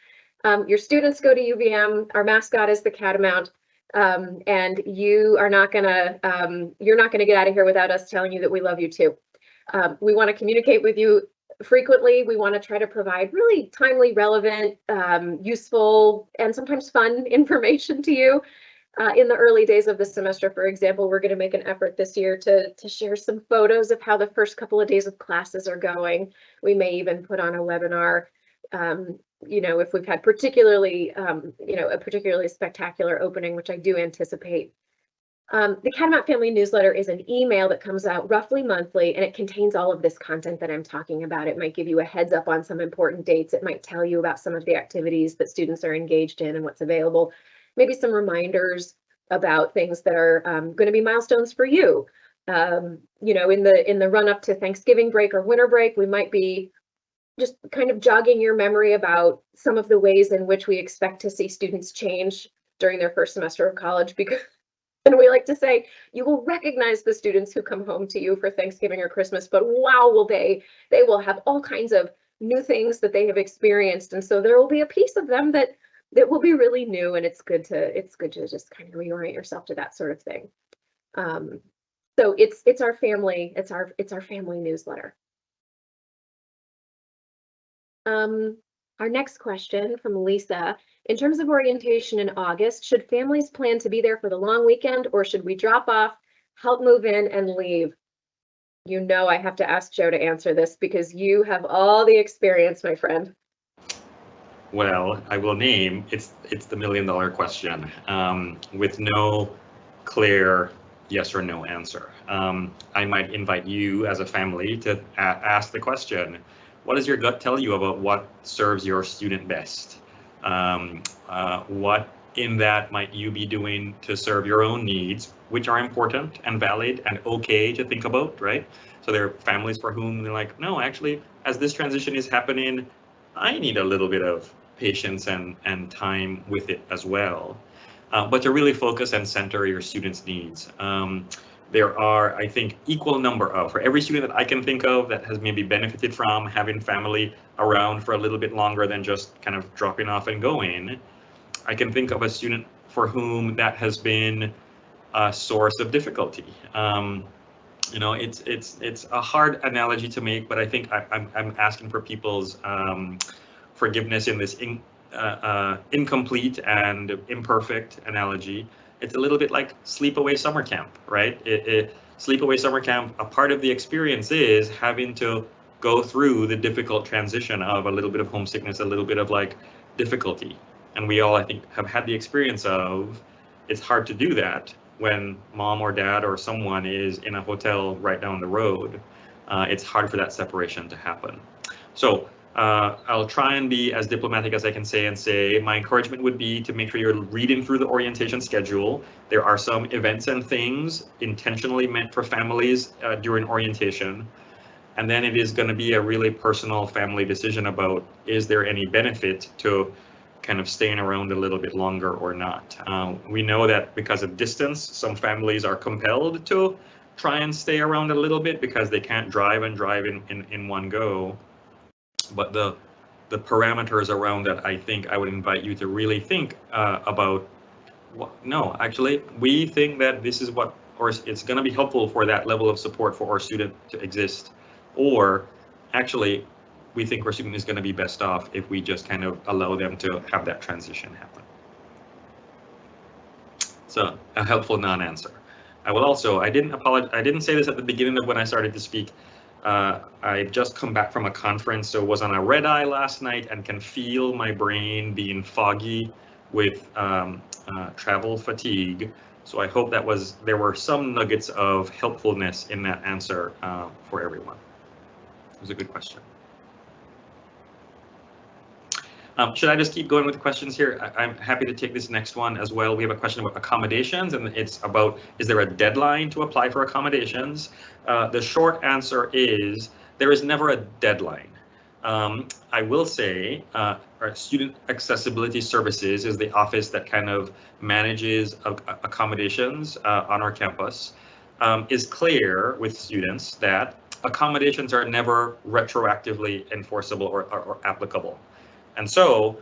Your students go to UVM. Our mascot is the Catamount, and you're not gonna get out of here without us telling you that we love you too. We want to communicate with you frequently. We want to try to provide really timely, relevant, useful, and sometimes fun information to you. In the early days of the semester, for example, we're going to make an effort this year to share some photos of how the first couple of days of classes are going. We may even put on a webinar, if we've had a particularly spectacular opening, which I do anticipate. The Catamount Family Newsletter is an email that comes out roughly monthly, and it contains all of this content that I'm talking about. It might give you a heads up on some important dates. It might tell you about some of the activities that students are engaged in and what's available. Maybe some reminders about things that are going to be milestones for you. In the run up to Thanksgiving break or winter break, we might be just kind of jogging your memory about some of the ways in which we expect to see students change during their first semester of college, because and we like to say, you will recognize the students who come home to you for Thanksgiving or Christmas, but wow, will they will have all kinds of new things that they have experienced. And so there will be a piece of them that will be really new, and it's good to just kind of reorient yourself to that sort of thing. So it's our family newsletter. Our next question from Lisa: in terms of orientation in August, should families plan to be there for the long weekend, or should we drop off, help move in, and leave? I have to ask Joe to answer this because you have all the experience, my friend. Well, I will name it's the $1 million question with no clear yes or no answer. I might invite you as a family to ask the question, what does your gut tell you about what serves your student best? What in that might you be doing to serve your own needs, which are important and valid and okay to think about, right? So there are families for whom they're like, no, actually, as this transition is happening, I need a little bit of patience and time with it as well. But to really focus and center your students' needs. There are, I think, equal number of, for every student that I can think of that has maybe benefited from having family around for a little bit longer than just kind of dropping off and going, I can think of a student for whom that has been a source of difficulty. You know, it's a hard analogy to make, but I think I'm asking for people's forgiveness in this incomplete and imperfect analogy. It's a little bit like sleepaway summer camp, right? Sleepaway summer camp, a part of the experience is having to go through the difficult transition of a little bit of homesickness, a little bit of like difficulty. And we all, I think, have had the experience of it's hard to do that when mom or dad or someone is in a hotel right down the road. It's hard for that separation to happen. So I'll try and be as diplomatic as I can say my encouragement would be to make sure you're reading through the orientation schedule. There are some events and things intentionally meant for families during orientation. And then it is going to be a really personal family decision about, is there any benefit to kind of staying around a little bit longer or not? We know that because of distance, some families are compelled to try and stay around a little bit because they can't drive in one go. But the parameters around that, I think I would invite you to really think about. No, actually, we think that this is what, or it's going to be helpful for that level of support for our student to exist. Or actually, we think our student is going to be best off if we just kind of allow them to have that transition happen. So a helpful non-answer. I will also, I didn't say this at the beginning of when I started to speak. I've just come back from a conference, so was on a red eye last night and can feel my brain being foggy with travel fatigue. So I hope there were some nuggets of helpfulness in that answer for everyone. It was a good question. Should I just keep going with the questions here? I'm happy to take this next one as well. We have a question about accommodations, and it's about, is there a deadline to apply for accommodations? The short answer is there is never a deadline. I will say our Student Accessibility Services is the office that kind of manages accommodations on our campus, is clear with students that accommodations are never retroactively enforceable or applicable. And so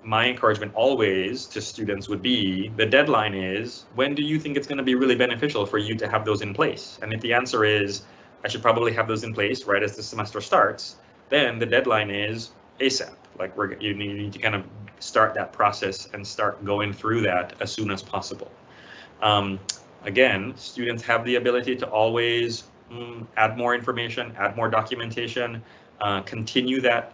my encouragement always to students would be, the deadline is, when do you think it's going to be really beneficial for you to have those in place? And if the answer is, I should probably have those in place right as the semester starts, then the deadline is ASAP. Like you need to kind of start that process and start going through that as soon as possible. Again, students have the ability to always add more information, add more documentation, continue that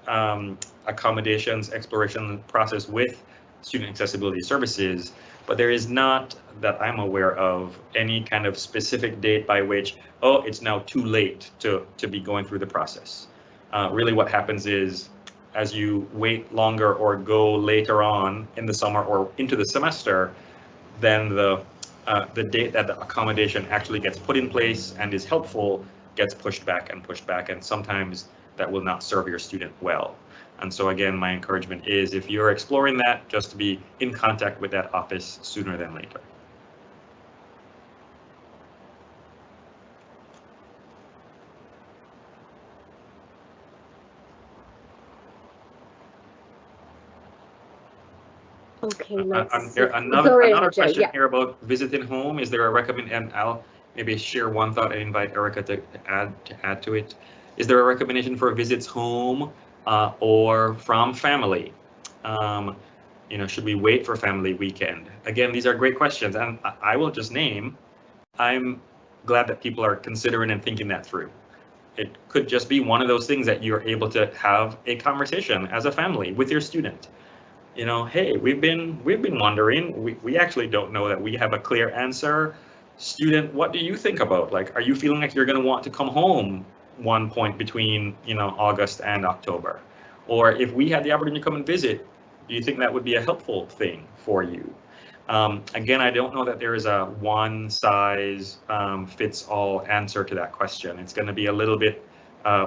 accommodations exploration process with Student Accessibility Services, but there is not, that I'm aware of, any kind of specific date by which, oh, it's now too late to be going through the process. Really what happens is, as you wait longer or go later on in the summer or into the semester, then the date that the accommodation actually gets put in place and is helpful gets pushed back, and sometimes that will not serve your student well. And so again, my encouragement is, if you're exploring that, just to be in contact with that office sooner than later. Okay, another question here about visiting home. Is there a recommendation? And I'll maybe share one thought and invite Erica to add to it. Is there a recommendation for visits home or from family? You know, should we wait for family weekend? Again, these are great questions, and I will just name, I'm glad that people are considering and thinking that through. It could just be one of those things that you're able to have a conversation as a family with your student. You know, hey, we've been wondering, we actually don't know that we have a clear answer. Student, what do you think about? Like, are you feeling like you're going to want to come home one point between, August and October? Or if we had the opportunity to come and visit, do you think that would be a helpful thing for you? Again, I don't know that there is a one size fits all answer to that question. It's going to be a little bit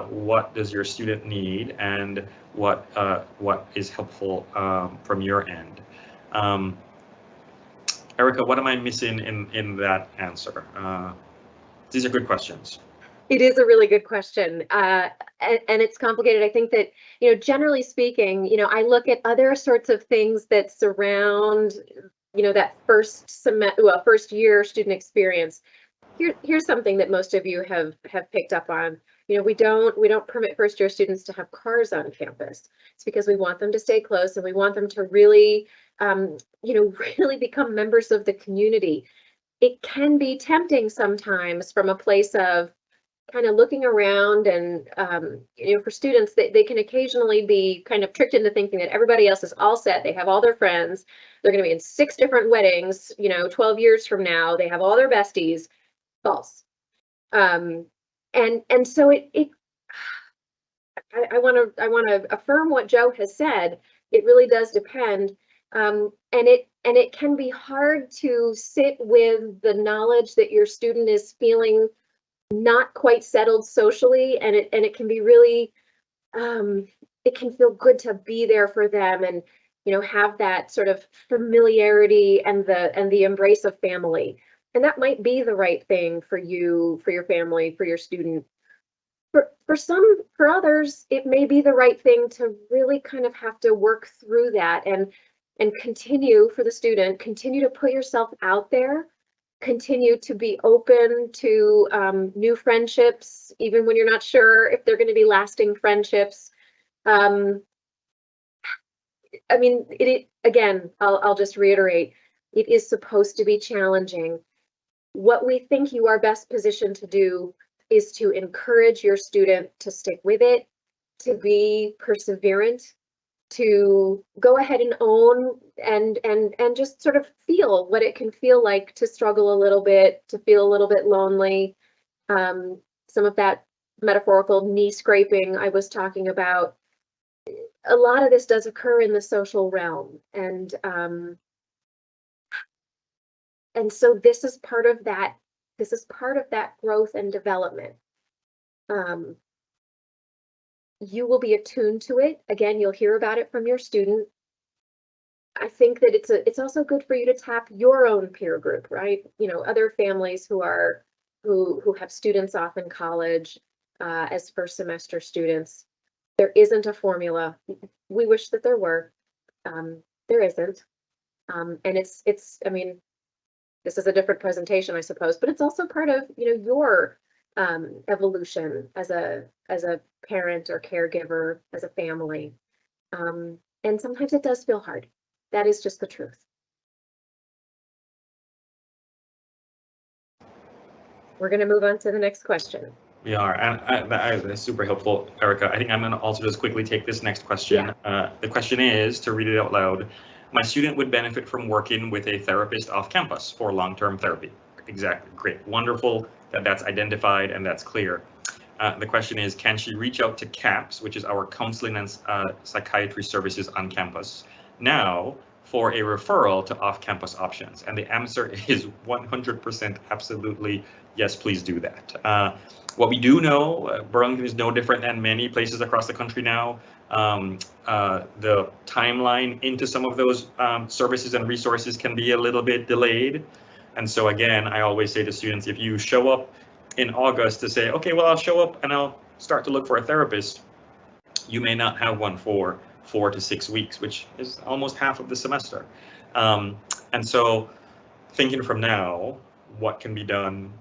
what does your student need and what is helpful from your end. Erica, what am I missing in that answer? These are good questions. It is a really good question, and it's complicated. I think that, generally speaking, I look at other sorts of things that surround, that first year student experience. Here's something that most of you have picked up on. We don't permit first year students to have cars on campus. It's because we want them to stay close and we want them to really, really become members of the community. It can be tempting sometimes from a place of kind of looking around and, for students, they can occasionally be kind of tricked into thinking that everybody else is all set. They have all their friends. They're going to be in 6 different weddings, 12 years from now. They have all their besties. False. And so I want to affirm what Joe has said. It really does depend. And it can be hard to sit with the knowledge that your student is feeling not quite settled socially, and it can be really, it can feel good to be there for them and, have that sort of familiarity and the embrace of family. And that might be the right thing for you, for your family, for your student. For others, it may be the right thing to really kind of have to work through that and continue, for the student, continue to put yourself out there, continue to be open to new friendships, even when you're not sure if they're going to be lasting friendships. I mean, again, I'll just reiterate, it is supposed to be challenging. What we think you are best positioned to do is to encourage your student to stick with it, to be perseverant, to go ahead and own and just sort of feel what it can feel like to struggle a little bit, to feel a little bit lonely. Some of that metaphorical knee scraping I was talking about, a lot of this does occur in the social realm, and so this is part of that. This is part of that growth and development. You will be attuned to it. Again, you'll hear about it from your student. I think that it's also good for you to tap your own peer group, right? Other families who have students off in college as first semester students. There isn't a formula. We wish that there were. There isn't. And it's. I mean, this is a different presentation, I suppose, but it's also part of your evolution as a parent or caregiver, as a family. And sometimes it does feel hard. That is just the truth. We're going to move on to the next question. We are, and that's super helpful, Erica. I think I'm going to also just quickly take this next question. Yeah. The question is, to read it out loud, my student would benefit from working with a therapist off campus for long-term therapy. Exactly, great, wonderful that that's identified and that's clear. The question is, can she reach out to CAPS, which is our counseling and psychiatry services on campus, now for a referral to off-campus options? And the answer is 100% absolutely yes, please do that. What we do know, Burlington is no different than many places across the country now. The timeline into some of those services and resources can be a little bit delayed. And so again, I always say to students, if you show up in August to say, okay, well, I'll show up and I'll start to look for a therapist, you may not have one for 4 to 6 weeks, which is almost half of the semester. And so thinking from now, what can be done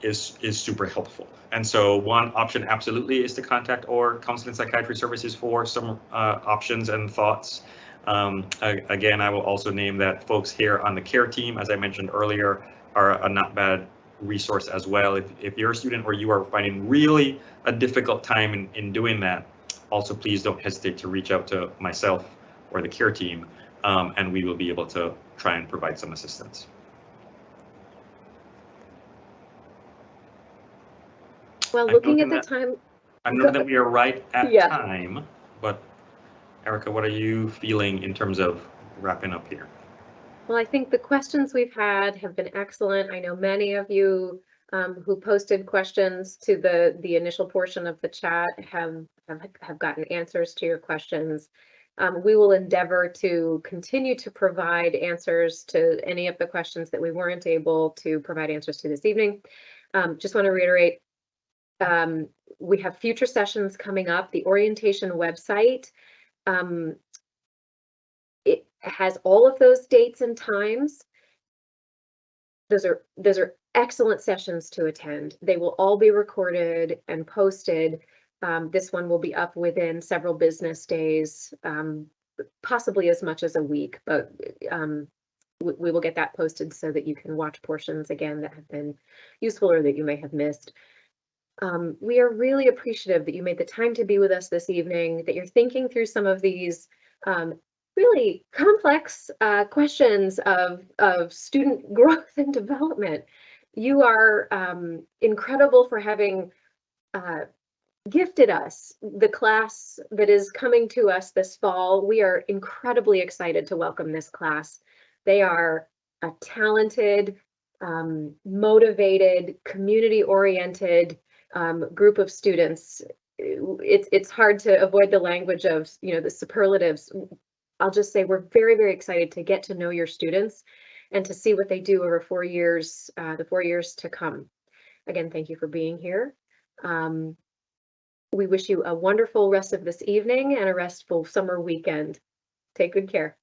is super helpful. And so one option absolutely is to contact our counseling psychiatry services for some options and thoughts. Again, I will also name that folks here on the care team, as I mentioned earlier, are a not bad resource as well. If you're a student or you are finding really a difficult time in doing that, also please don't hesitate to reach out to myself or the care team, and we will be able to try and provide some assistance. Well, I'm looking at noting the that- time, I'm noting that we are right at Yeah. time, but Erica, what are you feeling in terms of wrapping up here? well, I think the questions we've had have been excellent. I know many of you who posted questions to the initial portion of the chat have gotten answers to your questions. We will endeavor to continue to provide answers to any of the questions that we weren't able to provide answers to this evening. Just want to reiterate, we have future sessions coming up. The orientation website, it has all of those dates and times. Those are excellent sessions to attend. They will all be recorded and posted. This one will be up within several business days, possibly as much as a week, but we will get that posted so that you can watch portions again that have been useful or that you may have missed. We are really appreciative that you made the time to be with us this evening, that you're thinking through some of these really complex questions of student growth and development. You are incredible for having gifted us the class that is coming to us this fall. We are incredibly excited to welcome this class. They are a talented, motivated, community-oriented group of students. It's hard to avoid the language of, the superlatives. I'll just say we're very, very excited to get to know your students and to see what they do over 4 years, the 4 years to come. Again, thank you for being here. We wish you a wonderful rest of this evening and a restful summer weekend. Take good care.